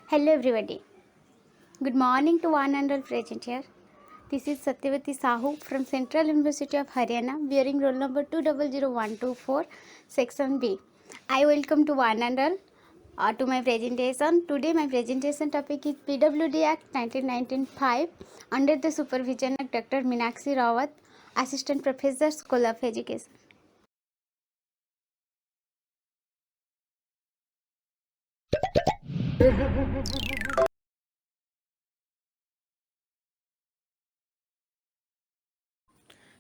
Hello everybody. Good morning to one and all present here. This is Satyavati Sahu from Central University of Haryana, wearing roll number 200124, section B. I welcome to one and all to my presentation. Today my presentation topic is PWD Act 1995 under the supervision of Dr. Meenakshi Rawat, Assistant Professor, School of Education.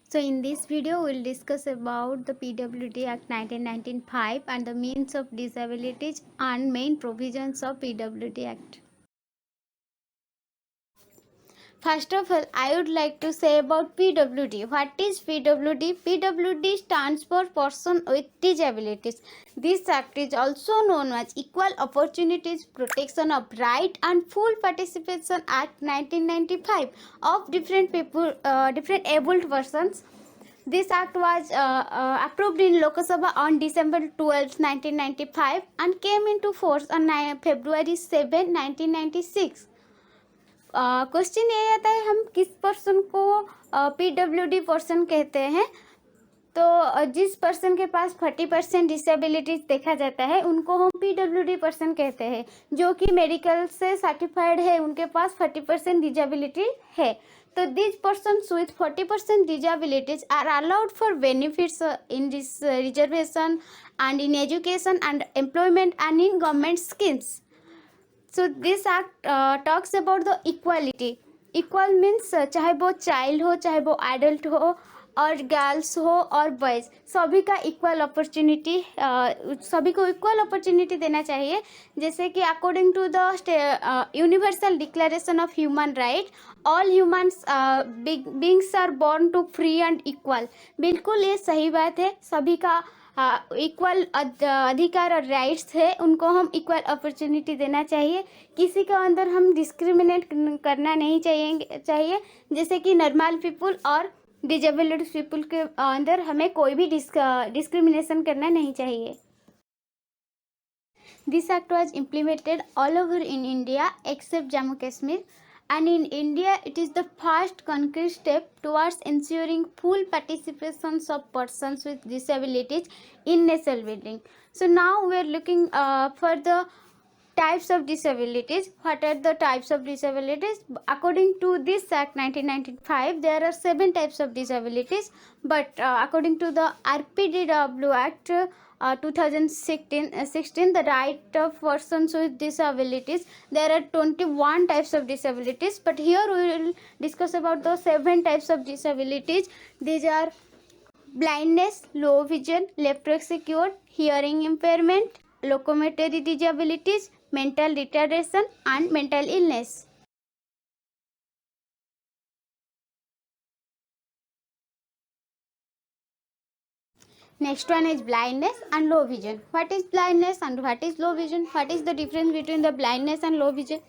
So in this video we'll discuss about the PWD Act 1995 and the means of disabilities and main provisions of PWD Act. First of all, I would like to say about PWD. What is PWD? PWD stands for Person with Disabilities. This act is also known as Equal Opportunities Protection of Right and Full Participation Act 1995 of different people, different abled persons. This act was approved in Lok Sabha on December 12, 1995 and came into force on February 7, 1996. Question ये आता है हम किस person को PWD person कहते हैं। तो जिस पर्सन के पास 40% डिसेबिलिटीज देखा जाता है उनको हम PWD पर्सन कहते हैं। जो कि मेडिकल से सर्टिफाइड है उनके पास 40% डिसेबिलिटी है। तो these persons with 40% disabilities are allowed for benefits in this reservation and in education and employment and in government schemes. So this act talks about the equality. Equal means चाहे वो child हो, चाहे वो adult हो और girls हो और boys, सभी का इक्वल अपॉर्चुनिटी, सभी को इक्वल अपॉर्चुनिटी देना चाहिए। जैसे कि according to the universal declaration of human right, all humans beings are born to free and equal. बिल्कुल ये सही बात है, सभी का इक्वल अधिकार और राइट्स है, उनको हम इक्वल अपॉर्चुनिटी देना चाहिए। किसी का अंदर हम डिस्क्रिमिनेट करना नहीं चाहिए जैसे कि नॉर्मल पीपल और डिजेबल्ड पीपल के अंदर हमें कोई भी डिस्क्रिमिनेशन करना नहीं चाहिए। This act was implemented all over in India accept Jammu Kashmir, and in India it is the first concrete step towards ensuring full participation of persons with disabilities in nation building. So now we are looking for the types of disabilities. What are the types of disabilities? According to this Act 1995 there are 7 types of disabilities, but according to the RPDW Act 2016, the right of persons with disabilities, there are 21 types of disabilities, but here we will discuss about the 7 types of disabilities. These are blindness, low vision, leprosy, hearing impairment, locomotory disabilities, mental retardation and mental illness. Next one is blindness and low vision. What is blindness and what is low vision? What is the difference between the blindness and low vision?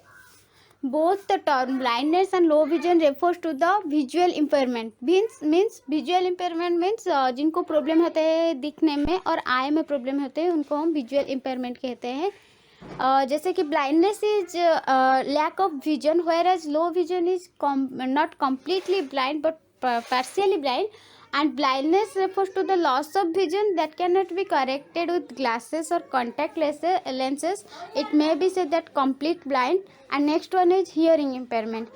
Both the term blindness and low vision refers to the visual impairment. Means visual impairment means जिनको problem होते हैं दिखने में और आई में problem होते हैं उनको हम विजुअल इम्पेयरमेंट कहते हैं। जैसे कि blindness is lack of vision, whereas low vision is not completely blind but partially blind, and blindness refers to the loss of vision that cannot be corrected with glasses or contact lenses. It may be said that complete blind. And next one is hearing impairment.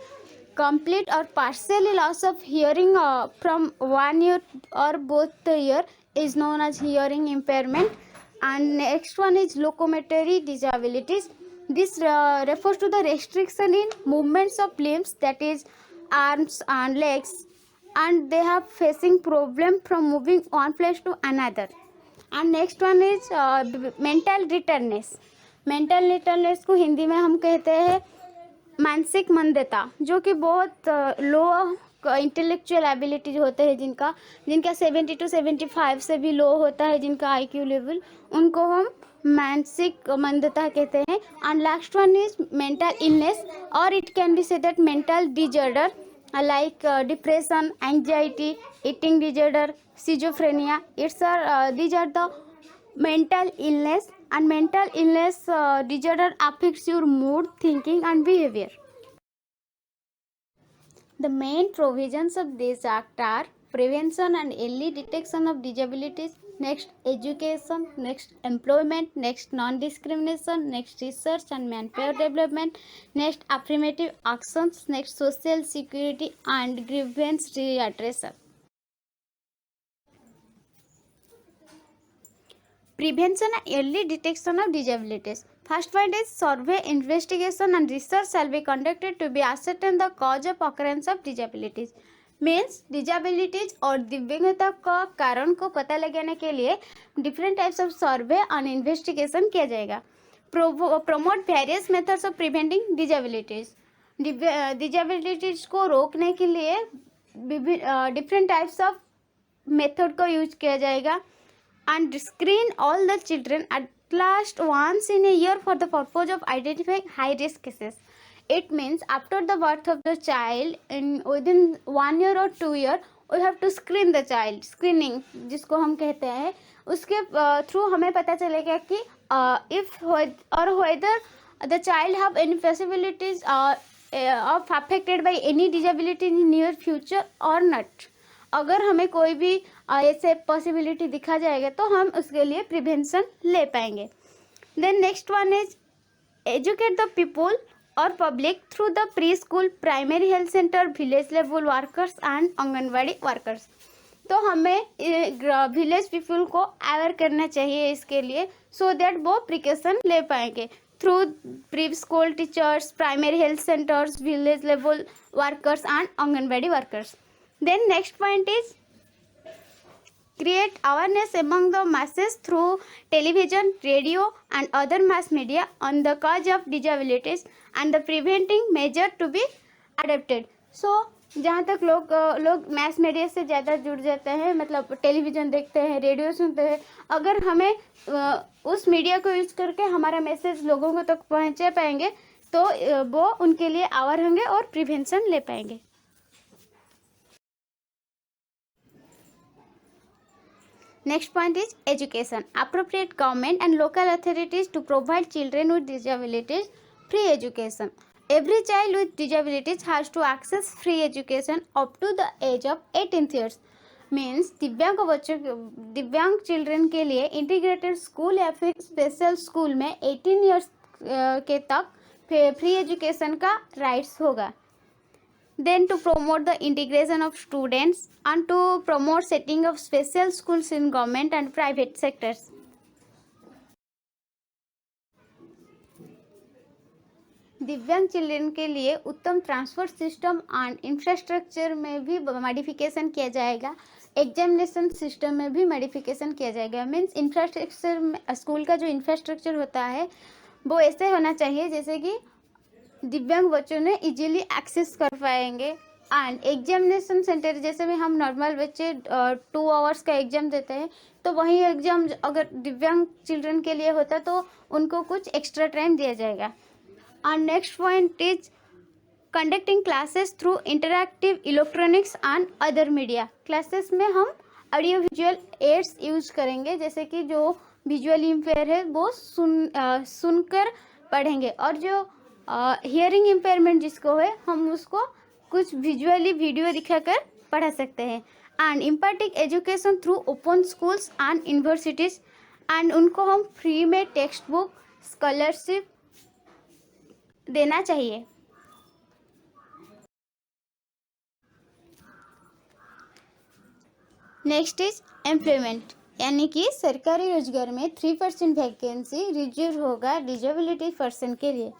Complete or partially loss of hearing from one ear or both the ear is known as hearing impairment. And next one is locomotory disabilities. This refers to the restriction in movements of limbs, that is arms and legs, and they have facing problem from moving one place to another. And next one is mental retardedness. Mental retardedness को हिंदी में हम कहते हैं मानसिक मंदता, जो कि बहुत लो intellectual abilities होते हैं जिनका 70 to 75 से भी लो होता है जिनका IQ लेवल, उनको हम मानसिक मंदता कहते हैं। And last one is mental illness, और it can be said that mental disorder like depression, anxiety, eating disorder, schizophrenia. These are the mental illness and mental illness disorder affects your mood, thinking and behavior. The main provisions of this act are prevention and early detection of disabilities, next education, next employment, next non-discrimination, next research and manpower development, next affirmative actions, next social security and grievance redressal. Prevention and early detection of disabilities. First point is survey, investigation and research shall be conducted to be ascertain the cause of occurrence of disabilities. Means disabilities और दिव्यांगता का कारण को पता लगाने के लिए different types of सर्वे और इन्वेस्टिगेशन किया जाएगा. Promote various methods of preventing disabilities. Disabilities को रोकने के लिए डिफरेंट टाइप्स ऑफ मेथड को यूज किया जाएगा. And screen all the children at last once in a year for the purpose of identifying high risk cases. It means after the birth of the child within 1 year or 2 year we have to screen the child. Screening जिसको हम कहते हैं, उसके through हमें पता चलेगा कि if or whether the child have any possibilities of affected by any disability in near future or not. अगर हमें कोई भी ऐसे पॉसिबिलिटी दिखा जाएगा तो हम उसके लिए प्रिवेंशन ले पाएंगे. Then next one is educate the people और public through the pre school, primary health centre, village level workers and anganwadi workers. तो हमें विलेज पीपल को अवेयर करना चाहिए इसके लिए, सो दैट वो प्रिकॉशन ले पाएंगे through pre school teachers, primary health centres, village level workers and anganwadi workers. Then next point is create awareness among the masses through television, radio and other mass media on the cause of disabilities and the preventing measure to be adopted. So जहाँ तक लोग mess media से ज़्यादा जुड़ जाते हैं, मतलब television देखते हैं, रेडियो सुनते हैं, अगर हमें उस मीडिया को यूज़ करके हमारा मैसेज लोगों को तक पहुँचा पाएंगे तो वो उनके लिए अवेयर होंगे और प्रिवेंशन ले पाएंगे. Next point is education. Appropriate government and local authorities to provide children with disabilities free education. Every child with disabilities has to access free education up to the age of 18 years. Means दिव्यांग children के लिए integrated school या फिर special school में 18 years के तक free education का rights होगा. Then to promote the integration of students and to promote setting of special schools in government and private sectors. दिव्यांग चिल्ड्रन के लिए उत्तम ट्रांसपोर्ट सिस्टम एंड इंफ्रास्ट्रक्चर में भी मॉडिफिकेशन किया जाएगा. एग्जामिनेशन सिस्टम में भी मॉडिफिकेशन किया जाएगा. मीन्स इंफ्रास्ट्रक्चर, स्कूल का जो इंफ्रास्ट्रक्चर होता है वो ऐसे होना चाहिए जैसे कि दिव्यांग बच्चों ने इजीली एक्सेस कर पाएंगे. एंड एग्जामिनेशन सेंटर जैसे भी हम नॉर्मल बच्चे 2 आवर्स का एग्ज़ाम देते हैं, तो वही एग्ज़ाम अगर दिव्यांग चिल्ड्रन के लिए होता तो उनको कुछ एक्स्ट्रा टाइम दिया जाएगा. And next point is conducting classes through interactive electronics and other media. Classes में हम ऑडियो विजुअल एड्स यूज करेंगे, जैसे कि जो विजुअली इम्पेयर है वो सुनकर पढ़ेंगे, और जो हियरिंग इम्पेयरमेंट जिसको है हम उसको कुछ विजुअली वीडियो दिखाकर पढ़ा सकते हैं. And imparting education through open schools and universities, and उनको हम फ्री में टेक्स्ट बुक, स्कॉलरशिप देना चाहिए. नेक्स्ट इज एम्प्लॉयमेंट, यानी कि सरकारी रोजगार में 3% वैकेंसी रिजर्व होगा डिजेबिलिटी पर्सन के लिए.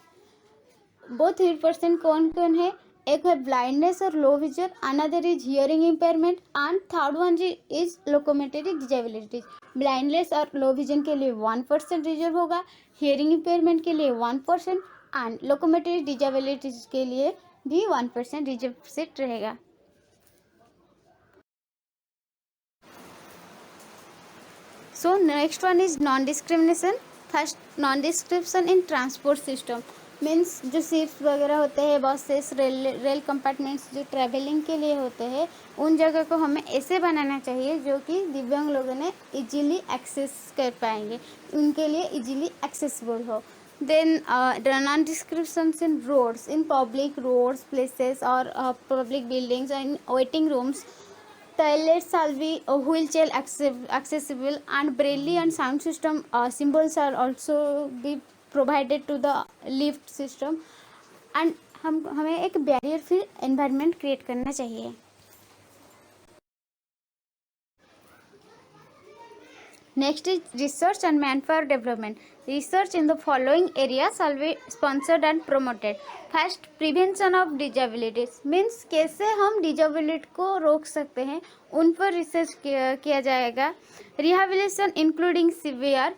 वो 3% कौन कौन है? एक है ब्लाइंडनेस और low vision, another is hearing impairment and third one is locomotory disabilities. Blindness और लो विजन के लिए 1% रिजर्व होगा, हियरिंग इम्पेयरमेंट के लिए 1% एंड लोकोमेटरी डिजेबिलिटीज के लिए भी 1% रिजर्व सीट रहेगा. So next one is non-discrimination. First, non-discrimination in transport system. Means जो सीट्स वगैरह होते हैं, बसेस, रेल कंपार्टमेंट्स जो ट्रैवलिंग के लिए होते हैं, उन जगह को हमें ऐसे बनाना चाहिए जो कि दिव्यांग लोगों ने इजीली एक्सेस कर पाएंगे, उनके लिए इजीली एक्सेसिबल हो. Then non descriptions in roads, in public roads, places or public buildings and waiting rooms. Toilets shall be wheelchair accessible, and braille and sound system symbols are also be provided to the lift system. And हमें एक barrier free environment create करना चाहिए. Next is research and manpower development. Research in the following areas shall be sponsored and promoted. First, prevention of disabilities means कैसे हम disability को रोक सकते हैं, उन पर रिसर्च किया जाएगा. रिहेबिलिटेशन इंक्लूडिंग सीवियर,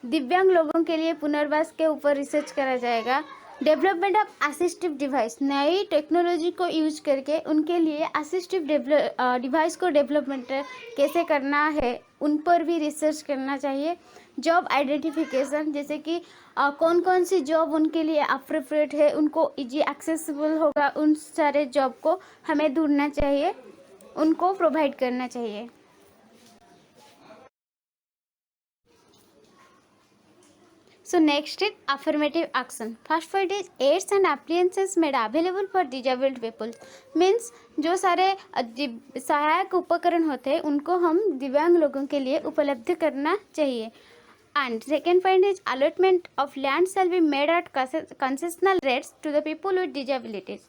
दिव्यांग लोगों के लिए पुनर्वास के ऊपर रिसर्च करा जाएगा. डेवलपमेंट ऑफ असिस्टिव डिवाइस, नई टेक्नोलॉजी को यूज करके उनके लिए असिस्टिव डिवाइस को डेवलपमेंट कैसे करना है, उन पर भी रिसर्च करना चाहिए. जॉब आइडेंटिफिकेशन, जैसे कि कौन कौन सी जॉब उनके लिए अप्रोप्रिएट है, उनको इजी एक्सेसिबल होगा, उन सारे जॉब को हमें ढूंढना चाहिए, उनको प्रोवाइड करना चाहिए. So next is affirmative action. First point is aids and appliances made available for disabled people. Means जो सारे सहायक उपकरण होते हैं उनको हम दिव्यांग लोगों के लिए उपलब्ध करना चाहिए. And second point is allotment of land shall be made at concessional rates to the people with disabilities.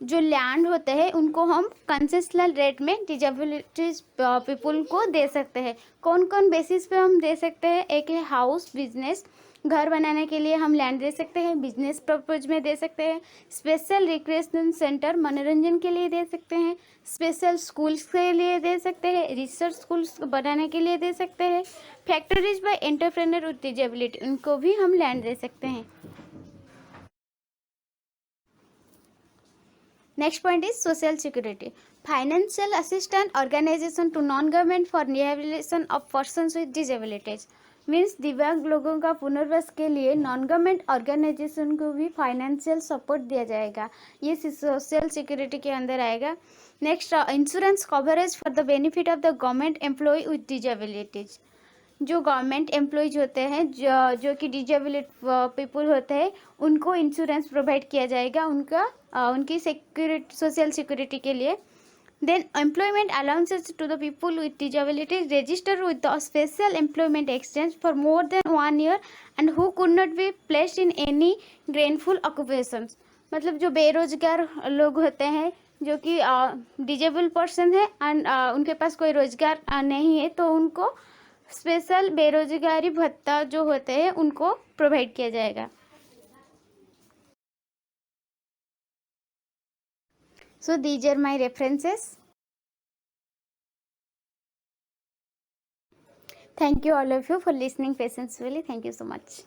जो लैंड होते हैं उनको हम कंसेशनल रेट में डिजेबिलिटीज पीपल को दे सकते हैं. कौन कौन बेसिस पे हम दे सकते हैं? एक है हाउस, बिजनेस, घर बनाने के लिए हम लैंड दे सकते हैं, बिजनेस पर्पज में दे सकते हैं, स्पेशल रिक्रिएशन सेंटर मनोरंजन के लिए दे सकते हैं, स्पेशल स्कूल्स के लिए दे सकते हैं, रिसर्च स्कूल्स बनाने के लिए दे सकते हैं, factories by entrepreneur with disability, उनको भी हम लैंड दे सकते हैं. Next point is social security. Financial assistance organization to non-government for rehabilitation of persons with disabilities. Means दिव्यांग लोगों का पुनर्वास के लिए नॉन गवर्नमेंट ऑर्गेनाइजेशन को भी फाइनेंशियल सपोर्ट दिया जाएगा. ये सोशल सिक्योरिटी के अंदर आएगा. Next, insurance coverage for the benefit of the government employ with disabilities. जो गवर्नमेंट एम्प्लॉयज होते हैं जो कि डिजेबिलिटी पीपल होते हैं, उनको इंश्योरेंस प्रोवाइड किया जाएगा उनकी सिक्योरिटी, सोशल सिक्योरिटी के लिए. Then employment allowances to the people with disabilities register with the special employment exchange for more than 1 year and who could not be placed in any gainful occupations. मतलब जो बेरोजगार लोग होते हैं, जो कि डिजेबल पर्सन है एंड उनके पास कोई रोजगार नहीं है, तो उनको स्पेशल बेरोजगारी भत्ता जो होते हैं उनको प्रोवाइड किया जाएगा. So these are my references. Thank you all of you for listening patiently. Thank you so much.